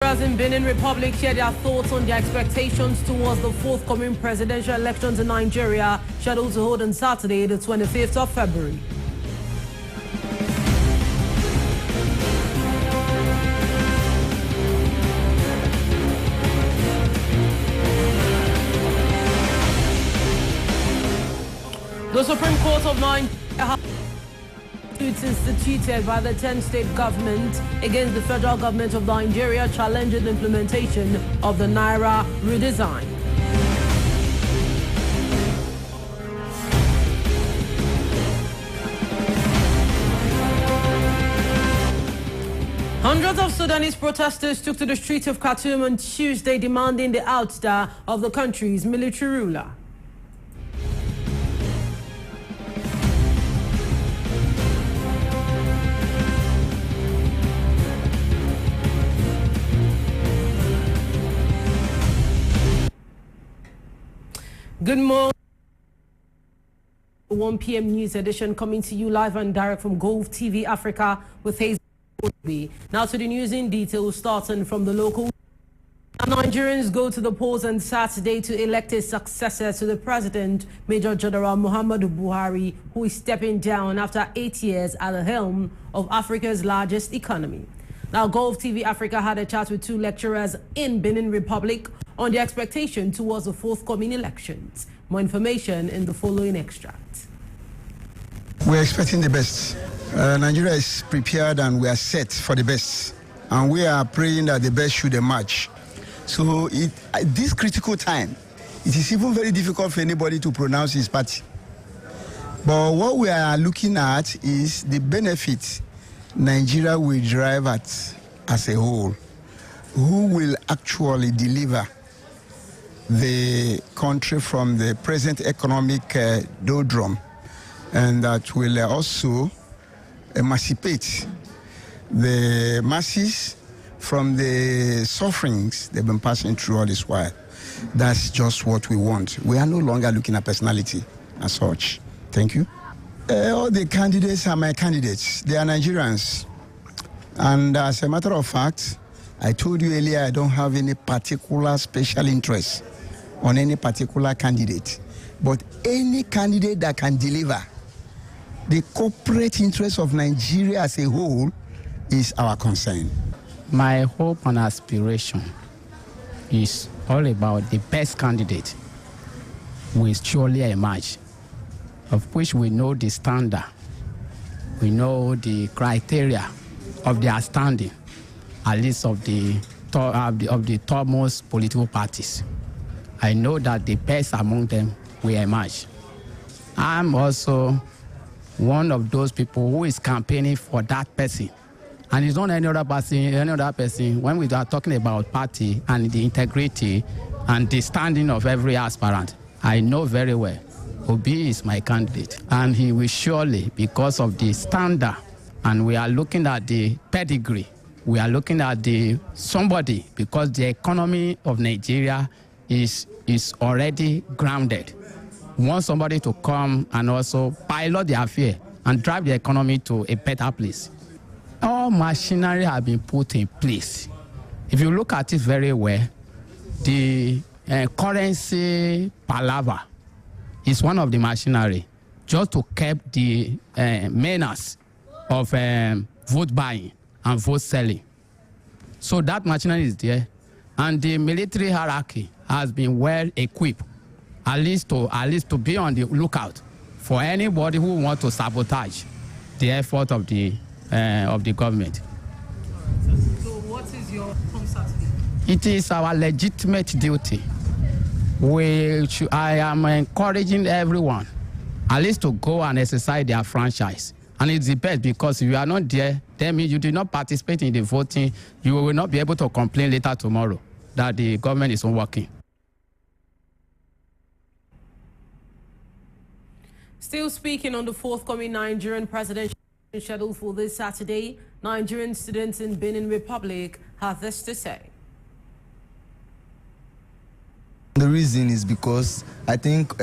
Nigerians in Benin Republic share their thoughts on their expectations towards the forthcoming presidential elections in Nigeria, scheduled to hold on Saturday, the 25th of February. The Supreme Court of Nigeria instituted by the 10-state government against the federal government of Nigeria challenging the implementation of the Naira redesign. Hundreds of Sudanese protesters took to the streets of Khartoum on Tuesday demanding the ouster of the country's military ruler. Good morning. 1 p.m. news edition coming to you live and direct from GOLFE TV Africa with Hazele. Now to the news in detail, starting from the local. Nigerians go to the polls on Saturday to elect a successor to the president, Major General Muhammadu Buhari, who is stepping down after 8 years at the helm of Africa's largest economy. Now, GOLFE TV Africa had a chat with 2 lecturers in Benin Republic on the expectation towards the forthcoming elections. More information in the following extract. We're expecting the best. Nigeria is prepared and we are set for the best. And we are praying that the best should emerge. So at this critical time, it is even very difficult for anybody to pronounce his party. But what we are looking at is the benefit Nigeria will drive at as a whole. Who will actually deliver the country from the present economic doldrum, and that will also emancipate the masses from the sufferings they've been passing through all this while. That's just what we want. We are no longer looking at personality as such. Thank you. All the candidates are my candidates. They are Nigerians. And as a matter of fact, I told you earlier I don't have any particular special interest on any particular candidate. But any candidate that can deliver the corporate interest of Nigeria as a whole is our concern. My hope and aspiration is all about the best candidate will surely emerge, of which we know the standard, we know the criteria of their standing, at least of the topmost political parties. I know that the best among them will emerge. I'm also one of those people who is campaigning for that person. And it's not any other person. When we are talking about party and the integrity and the standing of every aspirant, I know very well Obi is my candidate. And he will surely, because of the standard, and we are looking at the pedigree, we are looking at somebody, because the economy of Nigeria is already grounded. We want somebody to come and also pilot the affair and drive the economy to a better place. All machinery have been put in place. If you look at it very well, the currency palaver is one of the machinery just to keep the menace of vote buying and vote selling. So that machinery is there, and the military hierarchy has been well equipped, at least to be on the lookout for anybody who wants to sabotage the effort of the government. So what is your concern? It is our legitimate duty. I am encouraging everyone at least to go and exercise their franchise. And it's the best, because if you are not there, that means you did not participate in the voting. You will not be able to complain later tomorrow that the government is not working. Still speaking on the forthcoming Nigerian presidential schedule for this Saturday, Nigerian students in Benin Republic have this to say. The reason is because I think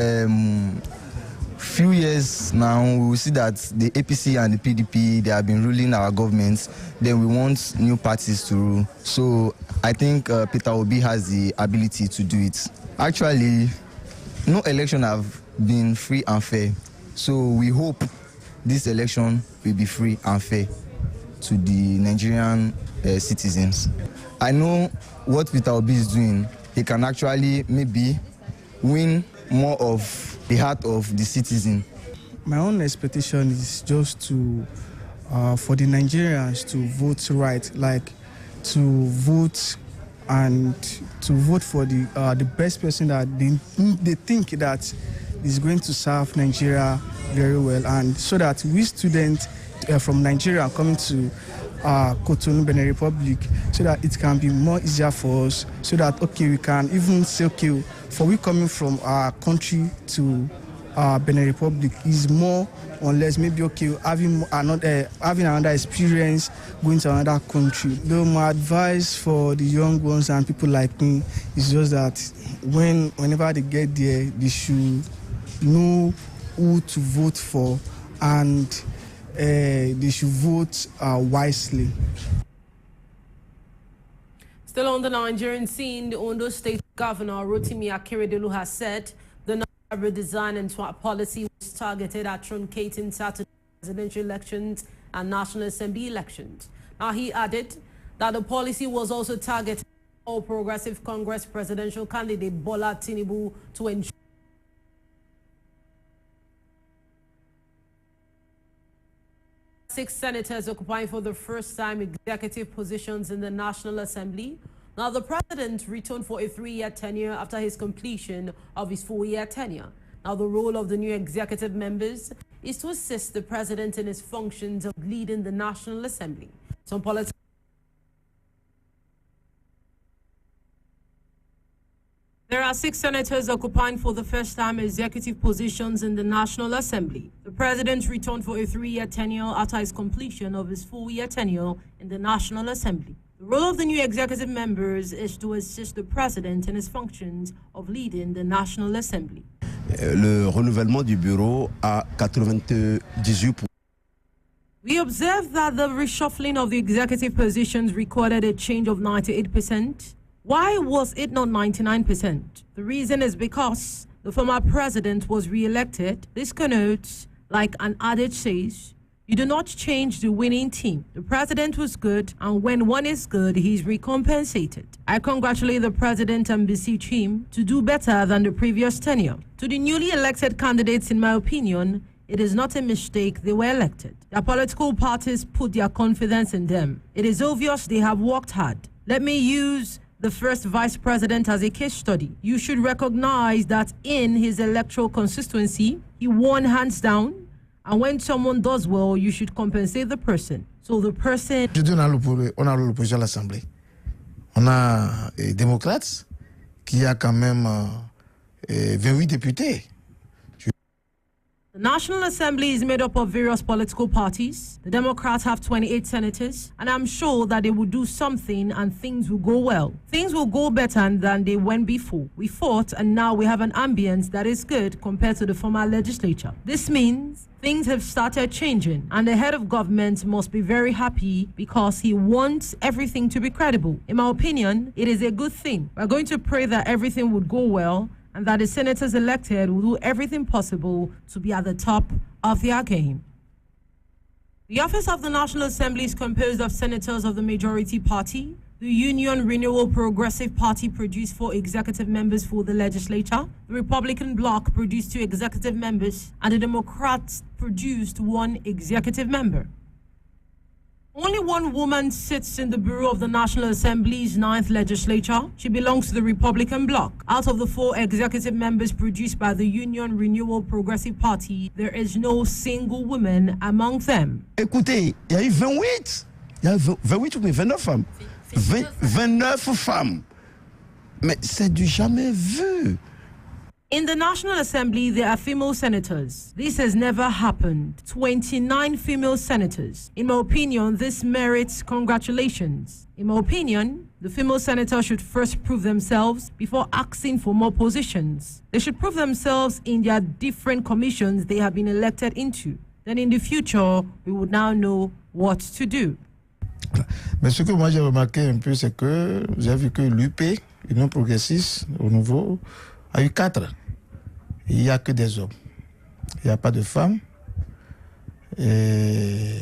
few years now, we will see that the APC and the PDP, they have been ruling our governments. Then we want new parties to rule. So I think Peter Obi has the ability to do it. Actually, no election have been free and fair. So we hope this election will be free and fair to the Nigerian citizens. I know what Peter Obi is doing. He can actually maybe win more of the heart of the citizen. My own expectation is just to, for the Nigerians to vote right, like to vote and to vote for the best person that they think that is going to serve Nigeria very well, and so that we students from Nigeria coming to Cotonou, Benin Republic, so that it can be more easier for us, so that we can even say for we coming from our country to Benin Republic is more or less maybe having another experience going to another country. Though my advice for the young ones and people like me is just that whenever they get there, they should know who to vote for, and they should vote wisely. Still on the Nigerian scene, the Ondo State Governor Rotimi Akeredolu has said the redesign and swap policy was targeted at truncating Saturday presidential elections and National Assembly elections. Now, he added that the policy was also targeted at All Progressive Congress presidential candidate Bola Tinubu to ensure 6 senators occupying for the first time executive positions in the National Assembly. Now, the president returned for a 3-year tenure after his completion of his 4-year tenure. Now, the role of the new executive members is to assist the president in his functions of leading the National Assembly. Some politics. There are 6 senators occupying for the first time executive positions in the National Assembly. The president returned for a 3-year tenure after his completion of his 4-year tenure in the National Assembly. The role of the new executive members is to assist the president in his functions of leading the National Assembly. Le renouvellement du bureau à 98%. We observed that the reshuffling of the executive positions recorded a change of 98%. Why was it not 99%? The reason is because the former president was re-elected. This connotes, like an adage says, you do not change the winning team. The president was good, and when one is good, he's recompensated. I congratulate the president and beseech him to do better than the previous tenure. To the newly elected candidates, in my opinion, it is not a mistake they were elected. The political parties put their confidence in them. It is obvious they have worked hard. Let me use the first vice president as a case study. You should recognize that in his electoral constituency, he won hands down. And when someone does well, you should compensate the person. So the person... On a l'opposition à l'Assemblée. On a des démocrates qui a quand même 28 députés. The National Assembly is made up of various political parties. The Democrats have 28 senators, and I'm sure that they will do something and things will go well. Things will go better than they went before. We fought, and now we have an ambience that is good compared to the former legislature. This means things have started changing, and the head of government must be very happy because he wants everything to be credible. In my opinion, it is a good thing. We're going to pray that everything would go well, and that the senators elected will do everything possible to be at the top of their game. The office of the National Assembly is composed of senators of the majority party. The Union Renewal Progressive Party produced 4 executive members for the legislature. The Republican bloc produced 2 executive members, and the Democrats produced 1 executive member. Only 1 woman sits in the Bureau of the National Assembly's 9th legislature. She belongs to the Republican bloc. Out of the 4 executive members produced by the Union Renewal Progressive Party, there is no single woman among them. Écoutez, il y a eu 28. Il y a 28 ou 29 femmes. 29 femmes. Mais c'est du jamais vu. In the National Assembly, there are female senators. This has never happened. 29 female senators. In my opinion, this merits congratulations. In my opinion, the female senators should first prove themselves before asking for more positions. They should prove themselves in their different commissions they have been elected into. Then in the future, we would now know what to do. Mais ce que moi j'ai remarqué un peu, c'est que j'ai vu que l'UP, l'Union progressiste, au nouveau, a eu 4. Il n'y a que des hommes. Il n'y a pas de femmes. Et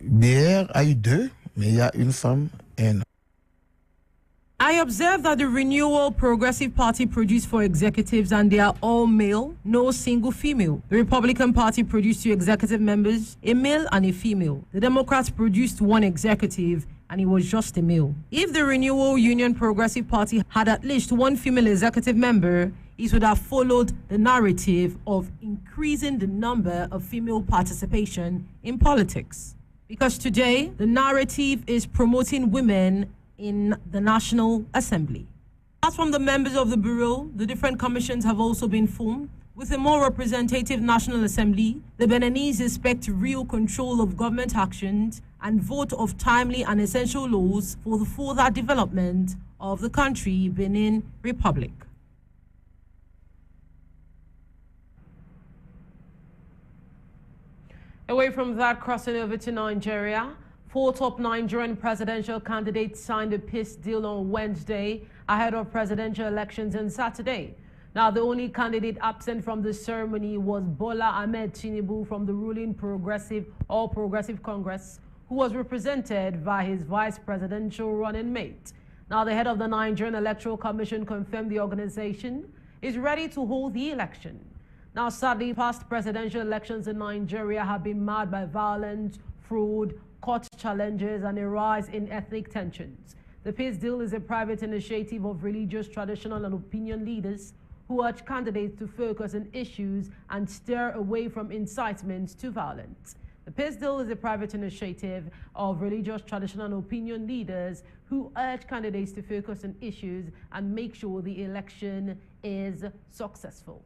BR a eu 2, mais il y a une femme et un homme. I observe that the Renewal Progressive Party produced 4 executives and they are all male, no single female. The Republican Party produced 2 executive members, a male and a female. The Democrats produced 1 executive and it was just a male. If the Renewal Union Progressive Party had at least 1 female executive member, it would have followed the narrative of increasing the number of female participation in politics. Because today, the narrative is promoting women in the National Assembly. Apart from the members of the Bureau, the different commissions have also been formed. With a more representative National Assembly, the Beninese expect real control of government actions and vote of timely and essential laws for the further development of the country, Benin Republic. Away from that, crossing over to Nigeria, 4 top Nigerian presidential candidates signed a peace deal on Wednesday ahead of presidential elections on Saturday. Now, the only candidate absent from the ceremony was Bola Ahmed Tinubu from the ruling All Progressive Congress, who was represented by his vice presidential running mate. Now, the head of the Nigerian Electoral Commission confirmed the organization is ready to hold the election. Now, sadly, past presidential elections in Nigeria have been marred by violence, fraud, court challenges, and a rise in ethnic tensions. The peace deal is a private initiative of religious, traditional, and opinion leaders who urge candidates to focus on issues and steer away from incitement to violence. The peace deal is a private initiative of religious, traditional, and opinion leaders who urge candidates to focus on issues and make sure the election is successful.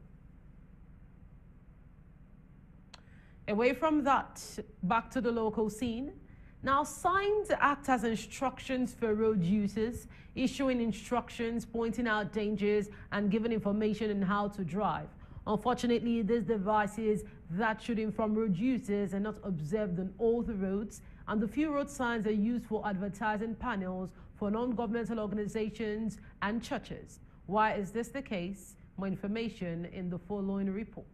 Away from that, back to the local scene. Now, signs act as instructions for road users, issuing instructions, pointing out dangers, and giving information on how to drive. Unfortunately, these devices that should inform road users are not observed on all the roads, and the few road signs are used for advertising panels for non-governmental organizations and churches. Why is this the case? More information in the following report.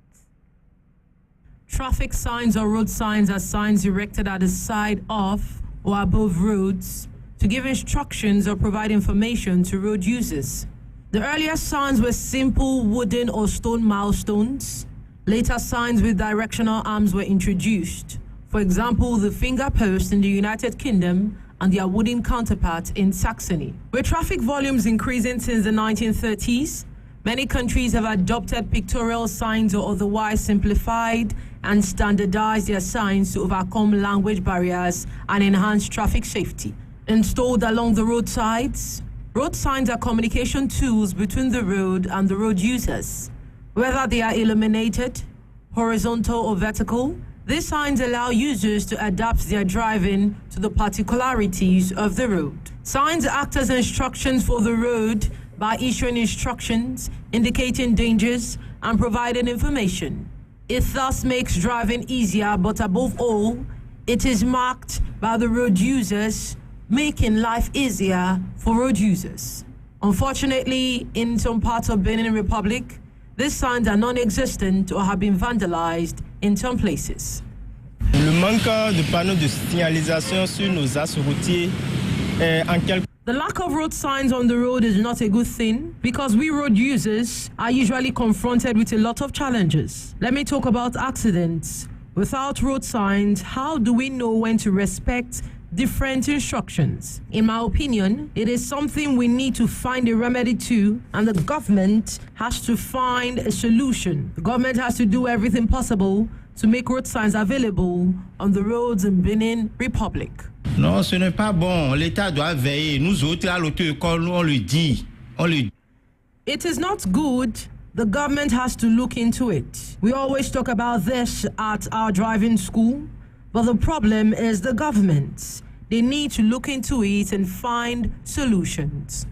Traffic signs or road signs are signs erected at the side of or above roads to give instructions or provide information to road users. The earlier signs were simple wooden or stone milestones. Later signs with directional arms were introduced. For example, the finger post in the United Kingdom and their wooden counterpart in Saxony. With traffic volumes increasing since the 1930s, many countries have adopted pictorial signs or otherwise simplified and standardized their signs to overcome language barriers and enhance traffic safety. Installed along the roadsides, road signs are communication tools between the road and the road users. Whether they are illuminated, horizontal or vertical, these signs allow users to adapt their driving to the particularities of the road. Signs act as instructions for the road by issuing instructions, indicating dangers, and providing information. It thus makes driving easier, but above all, it is marked by the road users, making life easier for road users. Unfortunately, in some parts of Benin Republic, these signs are non-existent or have been vandalized in some places. Le manque de panneaux de signalisation sur nos axes routiers est en quelque The lack of road signs on the road is not a good thing because we road users are usually confronted with a lot of challenges. Let me talk about accidents. Without road signs, how do we know when to respect different instructions? In my opinion, it is something we need to find a remedy to, and the government has to find a solution. The government has to do everything possible to make road signs available on the roads in Benin Republic. Non, ce n'est pas bon. L'État doit veiller. Nous autres, à l'auto-école, on le dit. It is not good. The government has to look into it. We always talk about this at our driving school, but the problem is the government. They need to look into it and find solutions.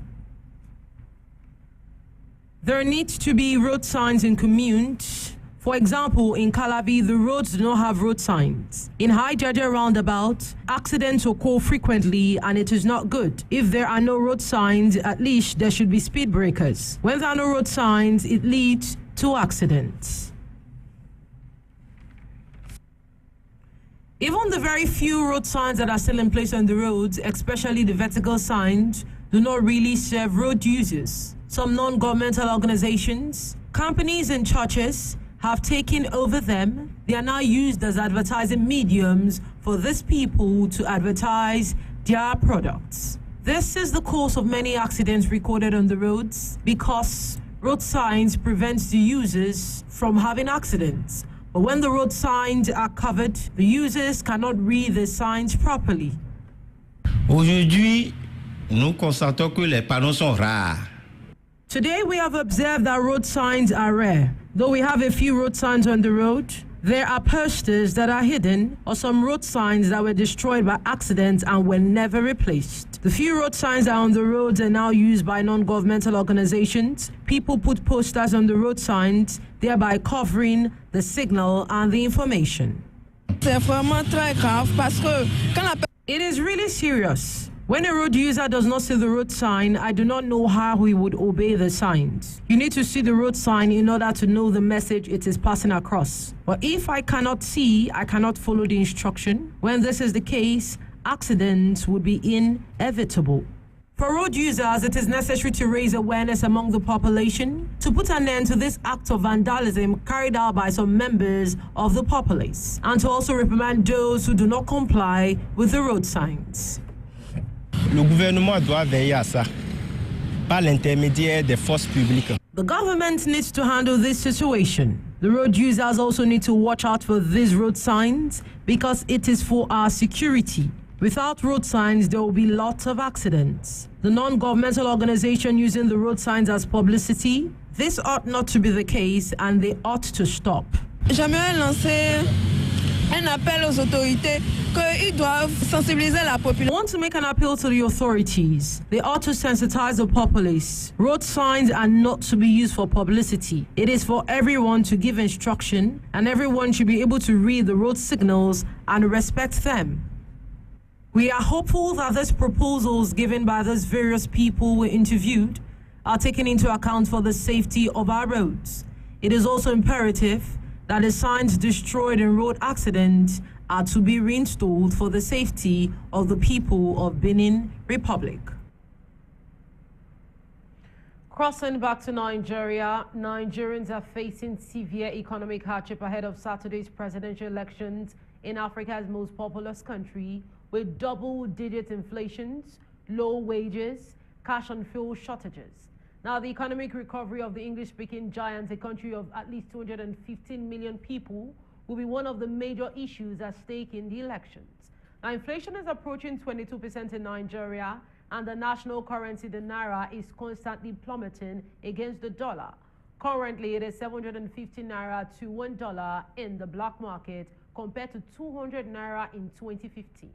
There needs to be road signs in communes. For example, in Calabi, the roads do not have road signs. In High Jaja roundabout, accidents occur frequently and it is not good. If there are no road signs, at least there should be speed breakers. When there are no road signs, it leads to accidents. Even the very few road signs that are still in place on the roads, especially the vertical signs, do not really serve road users. Some non-governmental organizations, companies and churches have taken over them. They are now used as advertising mediums for these people to advertise their products. This is the cause of many accidents recorded on the roads because road signs prevent the users from having accidents. But when the road signs are covered, the users cannot read the signs properly. Aujourd'hui, nous constatons que les panneaux sont rares. Today we have observed that road signs are rare. Though we have a few road signs on the road, there are posters that are hidden or some road signs that were destroyed by accident and were never replaced. The few road signs that are on the roads are now used by non-governmental organizations. People put posters on the road signs, thereby covering the signal and the information. It is really serious. When a road user does not see the road sign, I do not know how he would obey the signs. You need to see the road sign in order to know the message it is passing across. But if I cannot see, I cannot follow the instruction. When this is the case, accidents would be inevitable. For road users, it is necessary to raise awareness among the population to put an end to this act of vandalism carried out by some members of the populace, and to also reprimand those who do not comply with the road signs. Le gouvernement doit veiller à ça, par l'intermédiaire des forces publiques. The government needs to handle this situation. The road users also need to watch out for these road signs because it is for our security. Without road signs, there will be lots of accidents. The non-governmental organization using the road signs as publicity, this ought not to be the case and they ought to stop. J'aimerais lancer un appel aux autorités qu'ils doivent sensibiliser la population. I want to make an appeal to the authorities. They ought to sensitize the populace. Road signs are not to be used for publicity. It is for everyone to give instruction, and everyone should be able to read the road signals and respect them. We are hopeful that these proposals given by these various people were interviewed are taken into account for the safety of our roads. It is also imperative that the signs destroyed in road accidents are to be reinstalled for the safety of the people of Benin Republic. Crossing back to Nigeria, Nigerians are facing severe economic hardship ahead of Saturday's presidential elections in Africa's most populous country, with double-digit inflations, low wages, cash and fuel shortages. Now, the economic recovery of the English-speaking giant, a country of at least 215 million people, will be one of the major issues at stake in the elections. Now, inflation is approaching 22% in Nigeria, and the national currency, the naira, is constantly plummeting against the dollar. Currently, it is 750 naira to $1 in the black market, compared to 200 naira in 2015.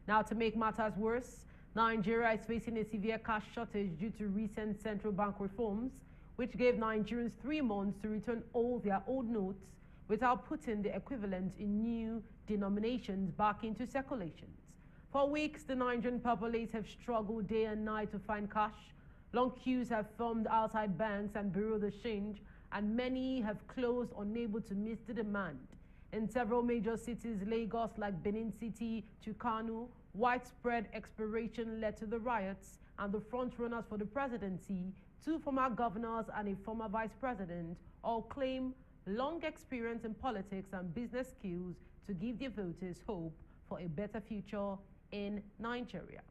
Now, to make matters worse, Nigeria is facing a severe cash shortage due to recent central bank reforms, which gave Nigerians 3 months to return all their old notes without putting the equivalent in new denominations back into circulation. For weeks, the Nigerian populace have struggled day and night to find cash. Long queues have formed outside banks and bureau de change, and many have closed, unable to meet the demand. In several major cities, Lagos, like Benin City, to Kano, widespread expiration led to the riots, and the front-runners for the presidency, 2 former governors and a former vice president, all claim long experience in politics and business skills to give their voters hope for a better future in Nigeria.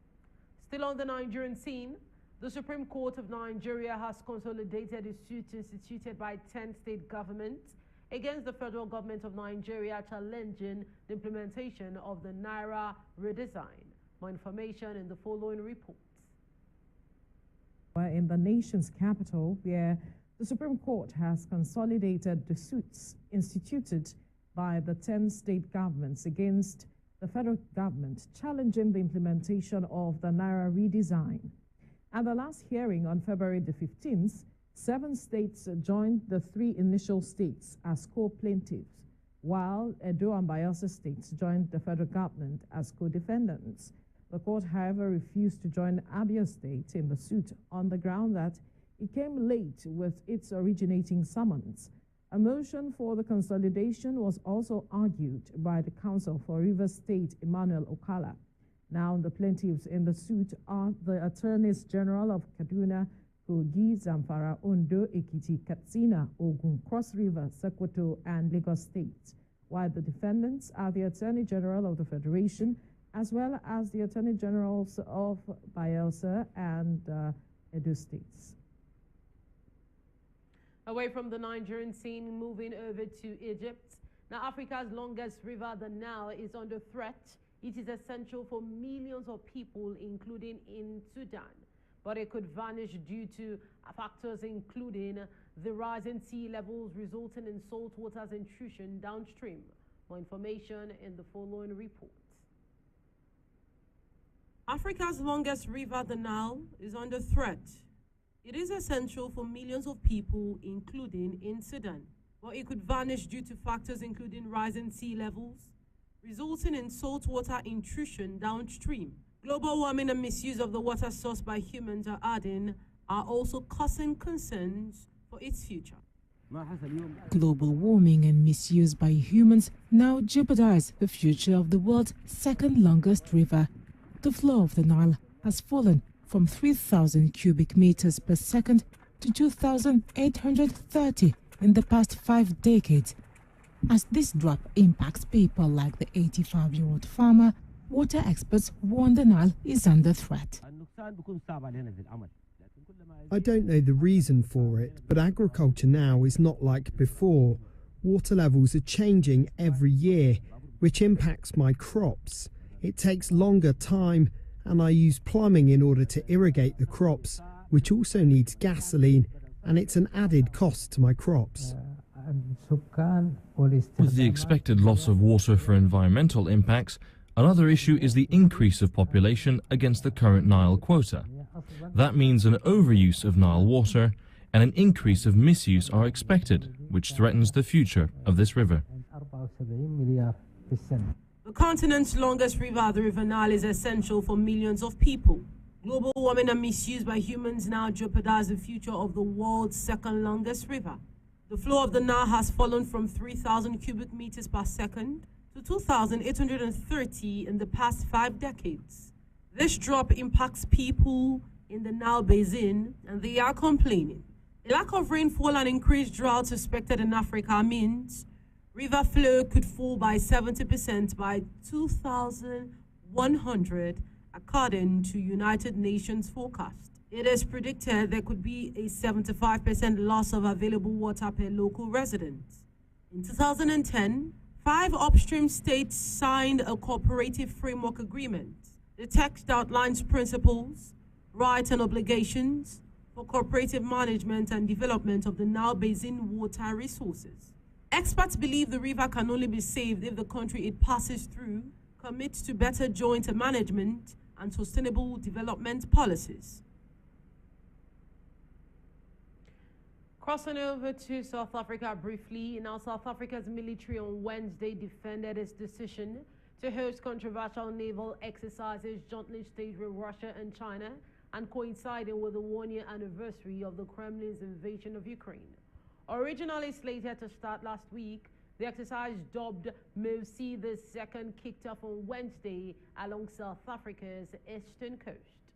Still on the Nigerian scene, the Supreme Court of Nigeria has consolidated a suit instituted by 10 state governments against the federal government of Nigeria, challenging the implementation of the Naira redesign. More information in the following reports. in the nation's capital, where the Supreme Court has consolidated the suits instituted by the 10 state governments against the federal government, challenging the implementation of the Naira redesign. At the last hearing on February the 15th, 7 states joined the 3 initial states as co-plaintiffs, while Edo and Bayelsa states joined the federal government as co-defendants. The court, however, refused to join Abia State in the suit on the ground that it came late with its originating summons. A motion for the consolidation was also argued by the counsel for Rivers State, Emmanuel Okala. Now, the plaintiffs in the suit are the Attorneys General of Kaduna, Kogi, Zamfara, Ondo, Ekiti, Katsina, Ogun, Cross River, Sokoto, and Lagos States, while the defendants are the Attorney General of the Federation, as well as the Attorney Generals of Bayelsa and Edo States. Away from the Nigerian scene, moving over to Egypt. Now, Africa's longest river, the Nile, is under threat. It is essential for millions of people, including in Sudan. But it could vanish due to factors including the rise in sea levels resulting in saltwater's intrusion downstream. More information in the following report. Africa's longest river, the Nile, is under threat. It is essential for millions of people, including in Sudan. But it could vanish due to factors including rising sea levels, resulting in saltwater intrusion downstream. Global warming and misuse of the water source by humans are also causing concerns for its future. Global warming and misuse by humans now jeopardize the future of the world's second longest river. The flow of the Nile has fallen from 3,000 cubic meters per second to 2,830 in the past 5 decades. As this drop impacts people like the 85-year-old farmer, water experts warn the Nile is under threat. I don't know the reason for it, but agriculture now is not like before. Water levels are changing every year, which impacts my crops. It takes longer time, and I use plumbing in order to irrigate the crops, which also needs gasoline, and it's an added cost to my crops. With the expected loss of water for environmental impacts, another issue is the increase of population against the current Nile quota. That means an overuse of Nile water and an increase of misuse are expected, which threatens the future of this river. The continent's longest river, the River Nile, is essential for millions of people. Global warming and misuse by humans now jeopardize the future of the world's second longest river. The flow of the Nile has fallen from 3,000 cubic meters per second to 2,830 in the past 5 decades. This drop impacts people in the Nile basin, and they are complaining. A lack of rainfall and increased droughts expected in Africa means river flow could fall by 70% by 2100, according to United Nations forecast. It is predicted there could be a 75% loss of available water per local resident. In 2010, 5 upstream states signed a cooperative framework agreement. The text outlines principles, rights and obligations for cooperative management and development of the Nile Basin water resources. Experts believe the river can only be saved if the country it passes through commits to better joint management and sustainable development policies. Crossing over to South Africa briefly. Now, South Africa's military on Wednesday defended its decision to host controversial naval exercises jointly staged with Russia and China and coinciding with the 1-year anniversary of the Kremlin's invasion of Ukraine. Originally slated to start last week, the exercise dubbed MOC II kicked off on Wednesday along South Africa's eastern coast.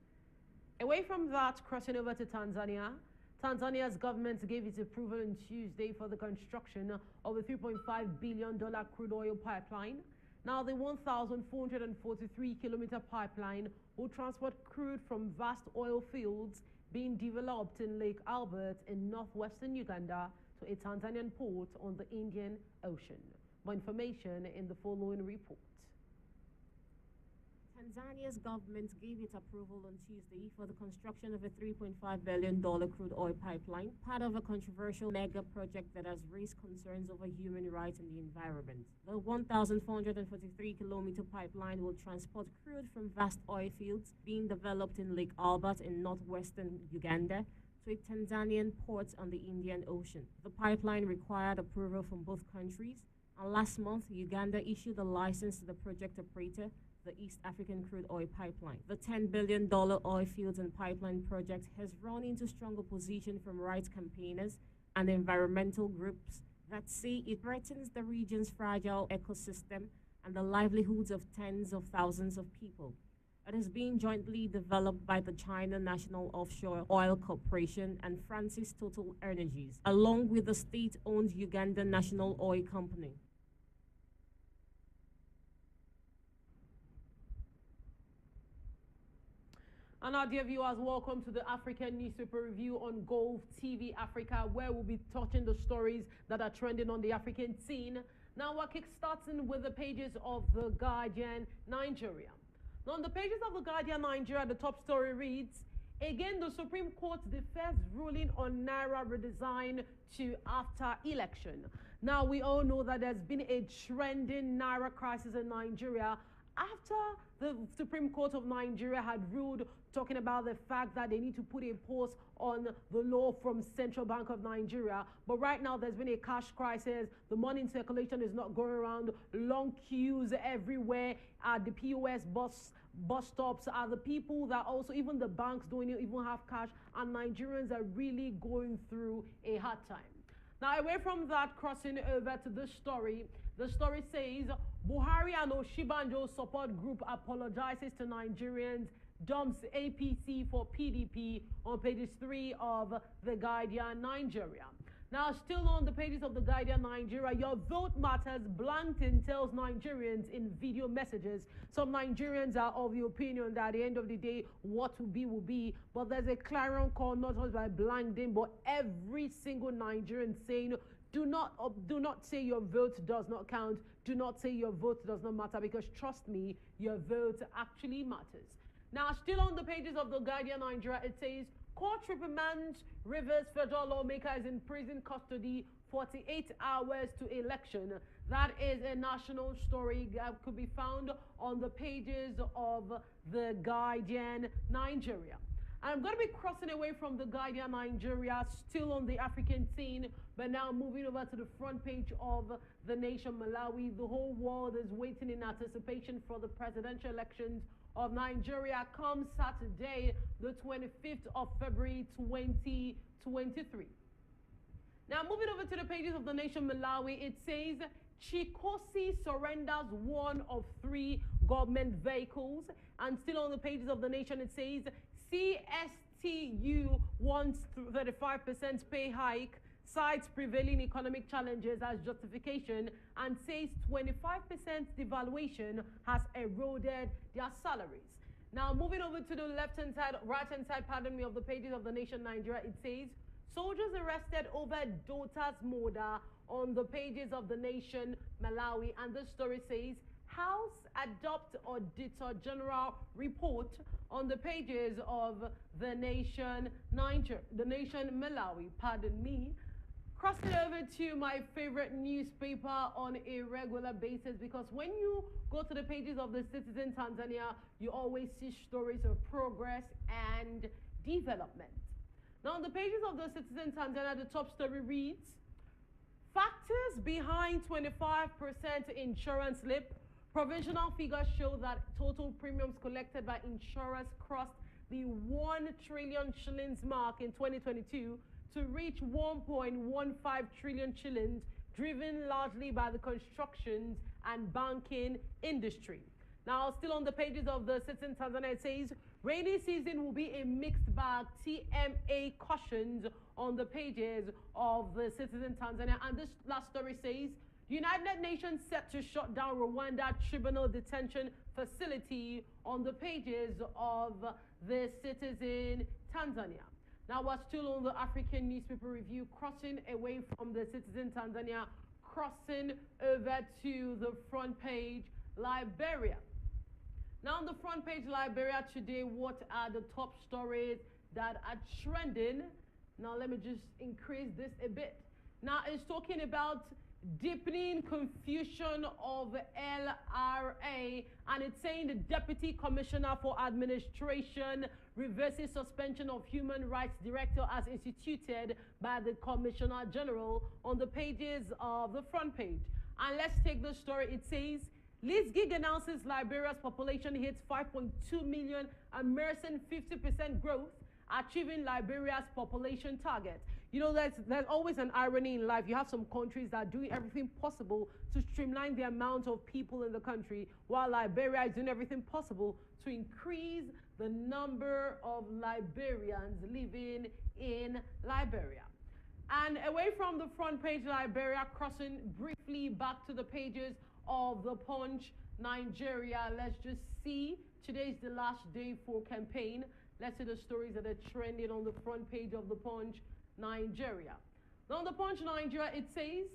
Away from that, crossing over to Tanzania, Tanzania's government gave its approval on Tuesday for the construction of a $3.5 billion crude oil pipeline. Now, the 1,443-kilometer pipeline will transport crude from vast oil fields being developed in Lake Albert in northwestern Uganda to a Tanzanian port on the Indian Ocean. More information in the following report. Tanzania's government gave its approval on Tuesday for the construction of a $3.5 billion crude oil pipeline, part of a controversial mega project that has raised concerns over human rights and the environment. The 1,443-kilometer pipeline will transport crude from vast oil fields being developed in Lake Albert in northwestern Uganda to a Tanzanian port on the Indian Ocean. The pipeline required approval from both countries, and last month, Uganda issued a license to the project operator, the East African Crude Oil Pipeline. The $10 billion oil fields and pipeline project has run into strong opposition from rights campaigners and environmental groups that say it threatens the region's fragile ecosystem and the livelihoods of tens of thousands of people. It is being jointly developed by the China National Offshore Oil Corporation and France's Total Energies, along with the state-owned Ugandan National Oil Company. And our dear viewers, welcome to the African Newspaper Review on GOLFE TV Africa, where we'll be touching the stories that are trending on the African scene. Now we're kickstarting with the pages of The Guardian, Nigeria. Now on the pages of The Guardian, Nigeria, the top story reads, again, the Supreme Court defers ruling on Naira redesign to after election. Now we all know that there's been a trending Naira crisis in Nigeria after the Supreme Court of Nigeria had ruled, talking about the fact that they need to put a pause on the law from Central Bank of Nigeria. But right now, there's been a cash crisis. The money in circulation is not going around. Long queues everywhere at the POS bus stops are the people that also, even the banks don't even have cash, and Nigerians are really going through a hard time. Now, away from that, crossing over to this story, the story says, Buhari and Oshibanjo support group apologizes to Nigerians, dumps APC for PDP on pages 3 of The Guardian, Nigeria. Now, still on the pages of The Guardian, Nigeria, your vote matters, Blanton tells Nigerians in video messages. Some Nigerians are of the opinion that at the end of the day, what will be, but there's a clarion call not just by Blanton, but every single Nigerian saying, do not say your vote does not count. Do not say your vote does not matter, because trust me, your vote actually matters. Now, still on the pages of The Guardian, Nigeria, it says, court reprimands Rivers federal lawmaker is in prison custody 48 hours to election. That is a national story that could be found on the pages of The Guardian, Nigeria. I'm going to be crossing away from The Guardian, Nigeria, still on the African scene, but now moving over to the front page of The Nation, Malawi. The whole world is waiting in anticipation for the presidential elections of Nigeria come Saturday, the 25th of February, 2023. Now, moving over to the pages of The Nation, Malawi, it says, Chikosi surrenders 1 of 3 government vehicles. And still on the pages of The Nation, it says, CSTU wants 35% pay hike, cites prevailing economic challenges as justification, and says 25% devaluation has eroded their salaries. Now, moving over to the right-hand side, of the pages of The Nation, Nigeria, it says, soldiers arrested over daughter's murder on the pages of The Nation, Malawi, and the story says, House adopt Auditor General report on the pages of The Nation, Malawi, pardon me. Crossing over to my favorite newspaper on a regular basis, because when you go to the pages of The Citizen Tanzania, you always see stories of progress and development. Now, on the pages of The Citizen Tanzania, the top story reads, factors behind 25% insurance slip. Provisional figures show that total premiums collected by insurers crossed the 1 trillion shillings mark in 2022 to reach 1.15 trillion shillings, driven largely by the construction and banking industry. Now, still on the pages of The Citizen Tanzania, it says, rainy season will be a mixed bag, TMA cautions on the pages of The Citizen Tanzania. And this last story says, United Nations set to shut down Rwanda tribunal detention facility on the pages of The Citizen Tanzania. Now, we're still on the African Newspaper Review, crossing away from The Citizen Tanzania, crossing over to the front page, Liberia. Now on the front page, Liberia today, what are the top stories that are trending? Now let me just increase this a bit. Now it's talking about deepening confusion of LRA, and it's saying the Deputy Commissioner for Administration reverses suspension of Human Rights Director as instituted by the Commissioner General on the pages of the front page. And let's take the story. It says, Liz Gig announces Liberia's population hits 5.2 million, immersing 50% growth, achieving Liberia's population target. You know, there's always an irony in life. You have some countries that are doing everything possible to streamline the amount of people in the country, while Liberia is doing everything possible to increase the number of Liberians living in Liberia. And away from the front page, Liberia, crossing briefly back to the pages of the Punch, Nigeria. Let's just see. Today's the last day for campaign. Let's see the stories that are trending on the front page of the Punch, Nigeria. Now on the Punch, Nigeria, it says,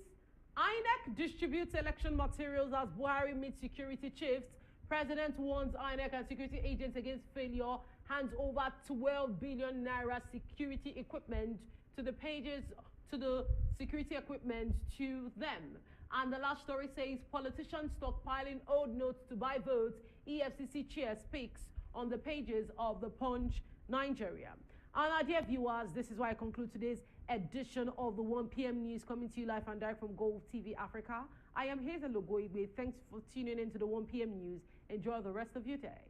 INEC distributes election materials as Buhari meets security chiefs. President warns INEC and security agents against failure. Hands over 12 billion naira security equipment to the pages, to the security equipment to them. And the last story says, politicians stockpiling old notes to buy votes. EFCC chair speaks on the pages of the Punch, Nigeria. And our dear viewers, this is why I conclude today's edition of the 1 p.m. news, coming to you live and direct from GOLFE TV Africa. I am Hazele. Thanks for tuning in to the 1 p.m. news. Enjoy the rest of your day.